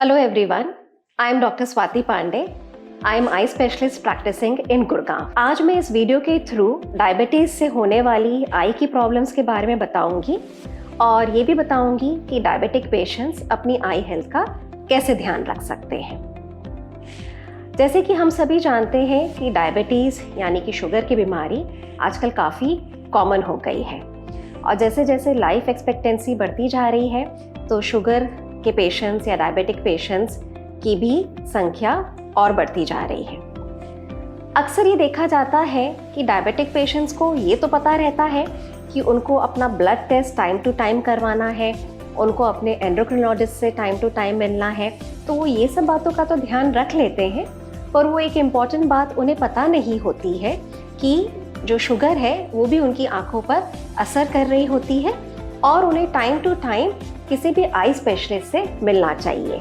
Hello everyone, I am Dr. Swati Pandey. I am eye specialist practicing in Gurgaon. आज मैं इस video के through diabetes से होने वाली आई की प्रॉब्लम्स के बारे में बताऊंगी और ये भी बताऊंगी कि डायबिटिक पेशेंट्स अपनी आई हेल्थ का कैसे ध्यान रख सकते हैं। जैसे कि हम सभी जानते हैं कि डायबिटीज यानी कि शुगर की बीमारी आजकल काफ़ी कॉमन हो गई है और जैसे जैसे लाइफ एक्सपेक्टेंसी बढ़ती जा रही है तो शुगर के पेशेंट्स या डायबिटिक पेशेंट्स की भी संख्या और बढ़ती जा रही है। अक्सर ये देखा जाता है कि डायबिटिक पेशेंट्स को ये तो पता रहता है कि उनको अपना blood test time to time करवाना है, उनको अपने एंडोक्रिनोलॉजिस्ट से टाइम टू टाइम मिलना है, तो वो ये सब बातों का तो ध्यान रख लेते हैं, पर वो एक इम्पॉर्टेंट बात उन्हें पता नहीं होती है कि जो शुगर है वो भी उनकी आंखों पर असर कर रही होती है और उन्हें टाइम टू टाइम किसी भी आई स्पेशलिस्ट से मिलना चाहिए।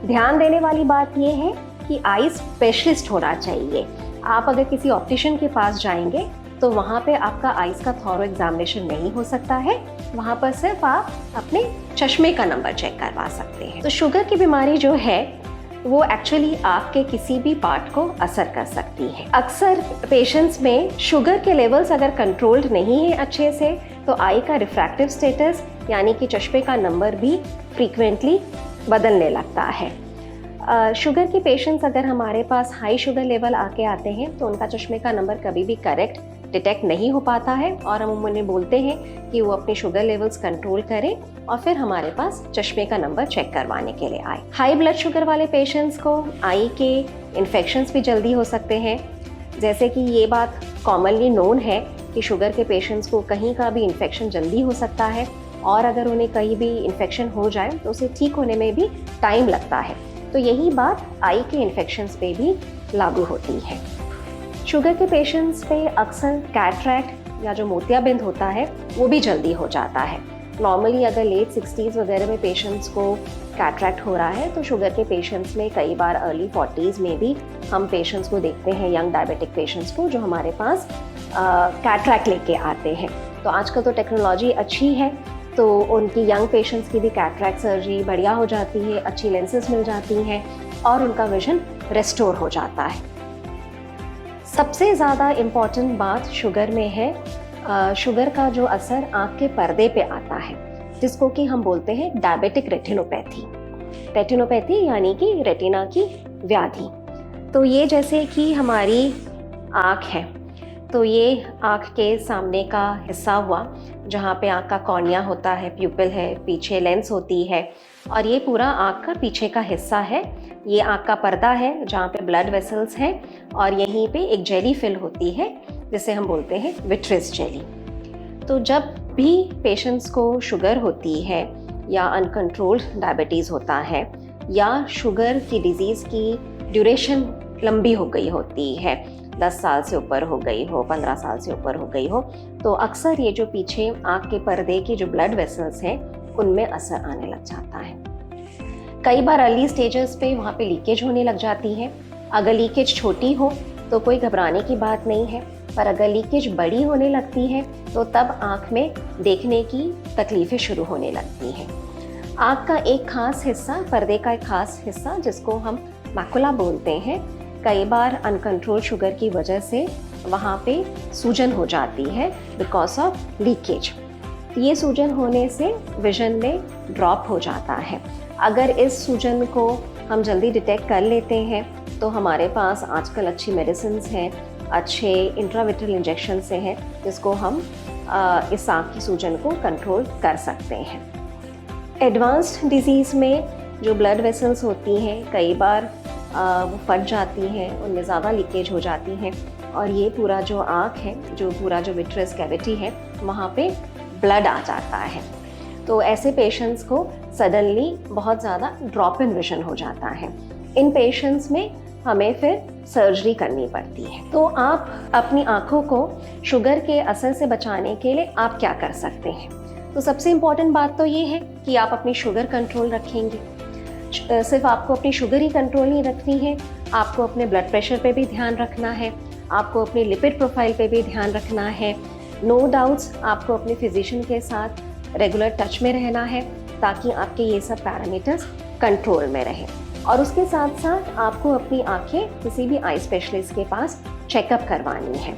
ध्यान देने वाली बात यह है कि आई स्पेशलिस्ट होना चाहिए। आप अगर किसी ऑप्टिशियन के पास जाएंगे तो वहाँ पे आपका आईज का थॉरो एग्जामिनेशन नहीं हो सकता है, वहाँ पर सिर्फ आप अपने चश्मे का नंबर चेक करवा सकते हैं। तो शुगर की बीमारी जो है वो एक्चुअली आँख के किसी भी पार्ट को असर कर सकती है। अक्सर पेशेंट्स में शुगर के लेवल्स अगर कंट्रोल्ड नहीं है अच्छे से तो आई का रिफ्रैक्टिव स्टेटस यानी कि चश्मे का नंबर भी फ्रीक्वेंटली बदलने लगता है। शुगर के पेशेंट्स अगर हमारे पास हाई शुगर लेवल आके आते हैं तो उनका चश्मे का नंबर कभी भी करेक्ट डिटेक्ट नहीं हो पाता है और हम उन्हें बोलते हैं कि वो अपने शुगर लेवल्स कंट्रोल करें और फिर हमारे पास चश्मे का नंबर चेक करवाने के लिए आए। हाई ब्लड शुगर वाले पेशेंट्स को आई के इन्फेक्शंस भी जल्दी हो सकते हैं। जैसे कि ये बात कॉमनली नोन है कि शुगर के पेशेंट्स को कहीं का भी इन्फेक्शन जल्दी हो सकता है और अगर उन्हें कहीं भी इन्फेक्शन हो जाए तो उसे ठीक होने में भी टाइम लगता है। तो यही बात आई के इन्फेक्शंस पे भी लागू होती है। शुगर के पेशेंट्स पे अक्सर कैटरैक्ट या जो मोतियाबिंद होता है वो भी जल्दी हो जाता है। नॉर्मली अगर लेट 60s वगैरह में पेशेंट्स को कैटरैक्ट हो रहा है तो शुगर के पेशेंट्स में कई बार अर्ली 40s में भी हम पेशेंट्स को देखते हैं, यंग डायबिटिक पेशेंट्स को, जो हमारे पास कैटरैक्ट लेके आते हैं। तो आजकल तो टेक्नोलॉजी अच्छी है तो उनकी यंग पेशेंट्स की भी कैटरैक्ट सर्जरी बढ़िया हो जाती है, अच्छी लेंसेज मिल जाती हैं और उनका विजन रेस्टोर हो जाता है। सबसे ज़्यादा इम्पॉर्टेंट बात शुगर में है शुगर का जो असर आँख के पर्दे पे आता है जिसको कि हम बोलते हैं डायबिटिक रेटिनोपैथी। रेटिनोपैथी यानी कि रेटिना की व्याधि। तो ये जैसे कि हमारी आँख है तो ये आँख के सामने का हिस्सा हुआ जहाँ पे आँख का कॉर्निया होता है, प्यूपिल है, पीछे लेंस होती है और ये पूरा आँख का पीछे का हिस्सा है। ये आँख का पर्दा है जहाँ पे ब्लड वेसल्स हैं और यहीं पे एक जेली फिल होती है जिसे हम बोलते हैं विट्रियस जेली। तो जब भी पेशेंट्स को शुगर होती है या अनकंट्रोल्ड डायबिटीज़ होता है या शुगर की डिज़ीज़ की ड्यूरेशन लंबी हो गई होती है, 10 साल से ऊपर हो गई हो, 15 साल से ऊपर हो गई हो, तो अक्सर ये जो पीछे आँख के पर्दे की जो ब्लड वेसल्स हैं उनमें असर आने लग जाता है। कई बार अर्ली स्टेजेस पे वहाँ पे लीकेज होने लग जाती है। अगर लीकेज छोटी हो तो कोई घबराने की बात नहीं है, पर अगर लीकेज बड़ी होने लगती है तो तब आँख में देखने की तकलीफ़ें शुरू होने लगती हैं। आँख का एक खास हिस्सा, पर्दे का एक खास हिस्सा जिसको हम मैकुला बोलते हैं, कई बार अनकंट्रोल शुगर की वजह से वहाँ पे सूजन हो जाती है बिकॉज ऑफ लीकेज। ये सूजन होने से विजन में ड्रॉप हो जाता है। अगर इस सूजन को हम जल्दी डिटेक्ट कर लेते हैं तो हमारे पास आजकल अच्छी मेडिसिन हैं, अच्छे इंट्राविट्रल इंजेक्शन से हैं जिसको हम इस आँख की सूजन को कंट्रोल कर सकते हैं। एडवांस्ड डिजीज़ में जो ब्लड वेसल्स होती हैं कई बार वो फट जाती हैं, उनमें ज़्यादा लीकेज हो जाती हैं और ये पूरा जो आँख है, जो पूरा जो विट्रियस कैविटी है, वहाँ पे ब्लड आ जाता है। तो ऐसे पेशेंट्स को सडनली बहुत ज़्यादा ड्रॉप इन विजन हो जाता है। इन पेशेंट्स में हमें फिर सर्जरी करनी पड़ती है। तो आप अपनी आँखों को शुगर के असर से बचाने के लिए आप क्या कर सकते हैं? तो सबसे इम्पॉर्टेंट बात तो ये है कि आप अपनी शुगर कंट्रोल रखेंगे। सिर्फ आपको अपनी शुगर ही कंट्रोल नहीं रखनी है, आपको अपने ब्लड प्रेशर पे भी ध्यान रखना है, आपको अपनी लिपिड प्रोफाइल पे भी ध्यान रखना है। नो डाउट्स आपको अपने फिजिशियन के साथ रेगुलर टच में रहना है ताकि आपके ये सब पैरामीटर्स कंट्रोल में रहे। और उसके साथ साथ आपको अपनी आंखें किसी भी आई स्पेशलिस्ट के पास चेकअप करवानी है।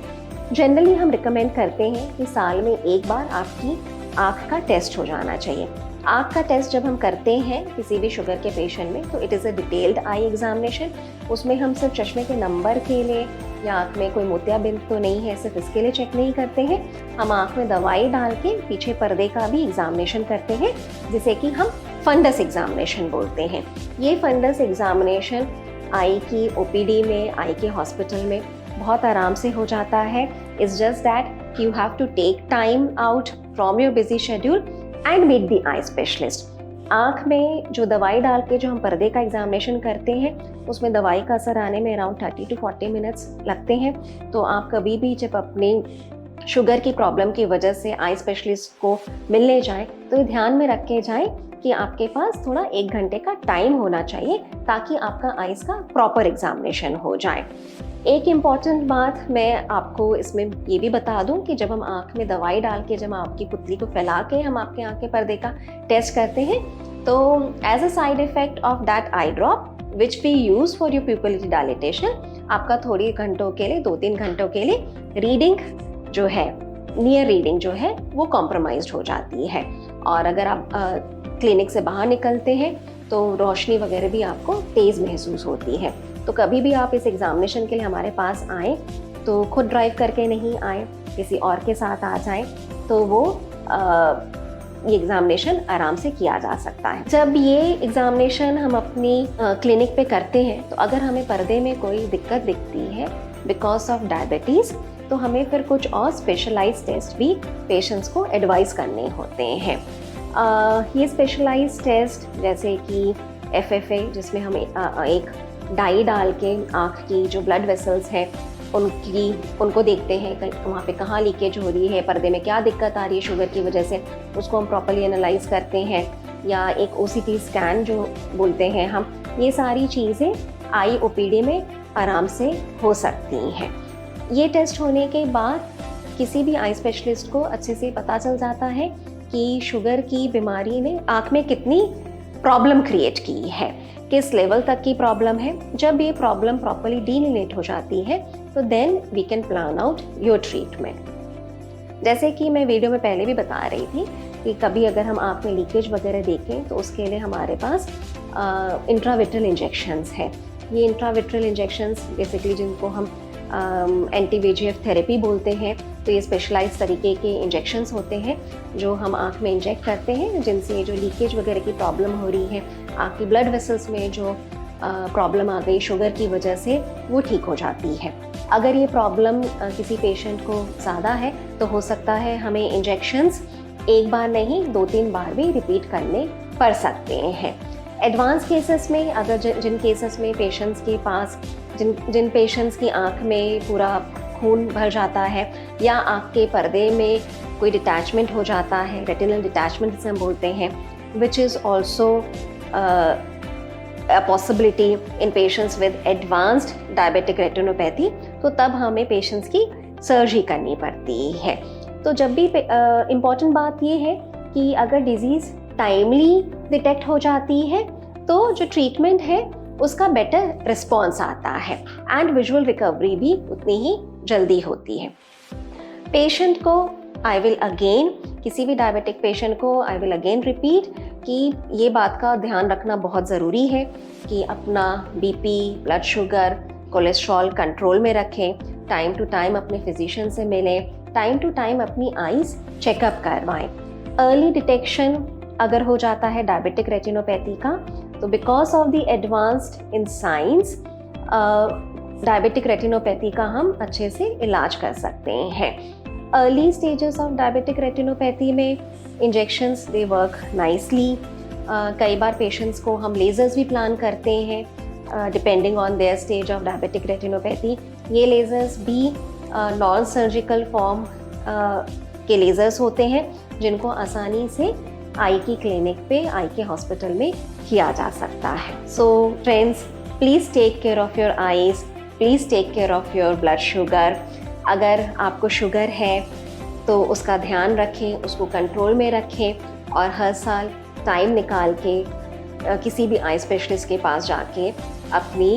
जनरली हम रिकमेंड करते हैं कि साल में एक बार आपकी आँख का टेस्ट हो जाना चाहिए। आँख का टेस्ट जब हम करते हैं किसी भी शुगर के पेशेंट में, तो it is a detailed eye examination. उसमें हम सिर्फ चश्मे के नंबर के लिए या आँख में कोई मोतियाबिंद तो नहीं है, सिर्फ इसके लिए चेक नहीं करते हैं। हम आँख में दवाई डाल के पीछे पर्दे का भी एग्जामिनेशन करते हैं, जिसे कि हम फंडस एग्जामिनेशन बोलते हैं। ये फंडस एग्जामिनेशन आई की ओपीडी में, आई के हॉस्पिटल में बहुत आराम से हो जाता है। It's just that you have to take time out from your busy schedule and meet the eye specialist. आँख में जो दवाई डाल के जो हम पर्दे का एग्जामिनेशन करते हैं, उसमें दवाई का असर आने में अराउंड 30 to 40 मिनट्स लगते हैं। तो आप कभी भी जब अपनी शुगर की प्रॉब्लम की वजह से आई स्पेशलिस्ट को मिलने जाएं, तो ये ध्यान में रख के जाएं कि आपके पास थोड़ा 1 घंटे का टाइम होना चाहिए, ताकि आपका आइज़ का प्रॉपर एग्जामिनेशन हो जाए। एक इम्पॉर्टेंट बात मैं आपको इसमें ये भी बता दूं कि जब हम आँख में दवाई डाल के, जब आपकी पुतली को फैला के हम आपके आँख के पर्दे का टेस्ट करते हैं, तो as a side effect of that eye drop which we use for your pupil dilatation, आपका थोड़ी घंटों के लिए, 2-3 घंटों के लिए रीडिंग जो है, नियर रीडिंग जो है, वो कॉम्प्रोमाइज्ड हो जाती है। और अगर आप क्लिनिक से बाहर निकलते हैं तो रोशनी वगैरह भी आपको तेज़ महसूस होती है। तो कभी भी आप इस एग्जामिनेशन के लिए हमारे पास आएँ तो खुद ड्राइव करके नहीं आएँ, किसी और के साथ आ जाएँ, तो वो ये एग्जामिनेशन आराम से किया जा सकता है। जब ये एग्जामिनेशन हम अपनी क्लिनिक पे करते हैं, तो अगर हमें पर्दे में कोई दिक्कत दिखती है बिकॉज ऑफ डायबिटीज़, तो हमें फिर कुछ और स्पेशलाइज्ड टेस्ट भी पेशेंट्स को एडवाइस करने होते हैं। ये स्पेशलाइज्ड टेस्ट जैसे कि FFA, जिसमें हम एक डाई डाल के आँख की जो ब्लड वेसल्स हैं उनको देखते हैं वहाँ पे कहाँ लीकेज हो रही है, पर्दे में क्या दिक्कत आ रही है शुगर की वजह से, उसको हम प्रॉपर्ली एनालाइज करते हैं। या एक OCT स्कैन जो बोलते हैं हम, ये सारी चीज़ें आई OPD में आराम से हो सकती हैं। ये टेस्ट होने के बाद किसी भी आई स्पेशलिस्ट को अच्छे से पता चल जाता है कि शुगर की बीमारी ने आँख में कितनी प्रॉब्लम क्रिएट की है, किस लेवल तक की प्रॉब्लम है। जब ये प्रॉब्लम प्रॉपर्ली डिलिनेट हो जाती है, तो then we can plan out your treatment. जैसे कि मैं वीडियो में पहले भी बता रही थी कि कभी अगर हम आँख में लीकेज वगैरह देखें, तो उसके लिए हमारे पास इंट्राविट्रल इंजेक्शंस है। ये इंट्राविट्रल इंजेक्शंस बेसिकली जिनको हम एंटी-VEGF थेरेपी बोलते हैं, तो ये स्पेशलाइज तरीके के इंजेक्शंस होते हैं जो हम आँख में इंजेक्ट करते हैं, जिनसे जो लीकेज वगैरह की प्रॉब्लम हो रही है, आँख की ब्लड वेसल्स में जो प्रॉब्लम आ गई शुगर की वजह से, वो ठीक हो जाती है। अगर ये प्रॉब्लम किसी पेशेंट को ज़्यादा है, तो हो सकता है हमें इंजेक्शंस एक बार नहीं 2-3 बार भी रिपीट करने पड़ सकते हैं। एडवांस केसेस में, अगर जिन केसेस में पेशेंट्स के पास जिन पेशेंट्स की आँख में पूरा खून भर जाता है, या आँख के पर्दे में कोई डिटैचमेंट हो जाता है, रेटिनल डिटैचमेंट जिसे हम बोलते हैं, which is also a possibility in patients with advanced diabetic retinopathy, तो तब हमें पेशेंट्स की सर्जरी करनी पड़ती है। तो जब भी इम्पॉर्टेंट बात ये है कि अगर डिजीज़ टाइमली डिटेक्ट हो जाती है, तो जो ट्रीटमेंट है उसका बेटर रिस्पॉन्स आता है एंड विजुअल रिकवरी भी उतनी ही जल्दी होती है। पेशेंट को किसी भी डायबिटिक पेशेंट को आई विल अगेन रिपीट कि ये बात का ध्यान रखना बहुत ज़रूरी है कि अपना BP, blood sugar, cholesterol control में रखें, टाइम टू टाइम अपने फिजिशियन से मिलें, टाइम टू टाइम अपनी आइज़ चेकअप करवाएं। अर्ली डिटेक्शन अगर हो जाता है डायबिटिक रेटिनोपैथी का, तो because of the advanced in science diabetic retinopathy का हम अच्छे से इलाज कर सकते हैं। Early stages of diabetic retinopathy में इंजेक्शंस दे वर्क नाइसली। कई बार पेशेंट्स को हम लेज़र्स भी प्लान करते हैं depending on their stage of diabetic retinopathy. ये लेज़र्स भी नॉन सर्जिकल फॉर्म के लेज़र्स होते हैं, जिनको आसानी से आई की क्लिनिक पे, आई के हॉस्पिटल में किया जा सकता है। So friends, please take care of your eyes, please take care of your blood sugar. अगर आपको शुगर है तो उसका ध्यान रखें, उसको कंट्रोल में रखें, और हर साल टाइम निकाल के किसी भी आई स्पेशलिस्ट के पास जाके अपनी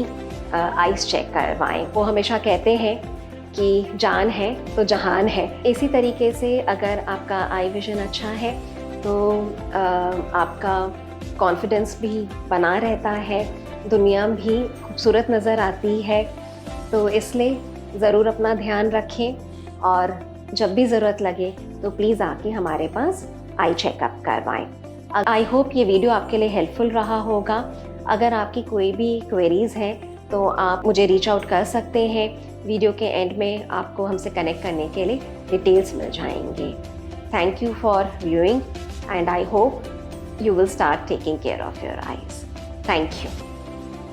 आइज़ चेक करवाएं। वो हमेशा कहते हैं कि जान है तो जहान है। इसी तरीके से अगर आपका आई विजन अच्छा है तो आपका कॉन्फिडेंस भी बना रहता है, दुनिया भी खूबसूरत नज़र आती है। तो इसलिए ज़रूर अपना ध्यान रखें और जब भी ज़रूरत लगे तो प्लीज़ आके हमारे पास आई चेकअप करवाएं। आई होप ये वीडियो आपके लिए हेल्पफुल रहा होगा। अगर आपकी कोई भी क्वेरीज़ हैं तो आप मुझे रीच आउट कर सकते हैं। वीडियो के एंड में आपको हमसे कनेक्ट करने के लिए डिटेल्स मिल जाएंगे। Thank you for viewing and I hope you will start taking care of your eyes. Thank you.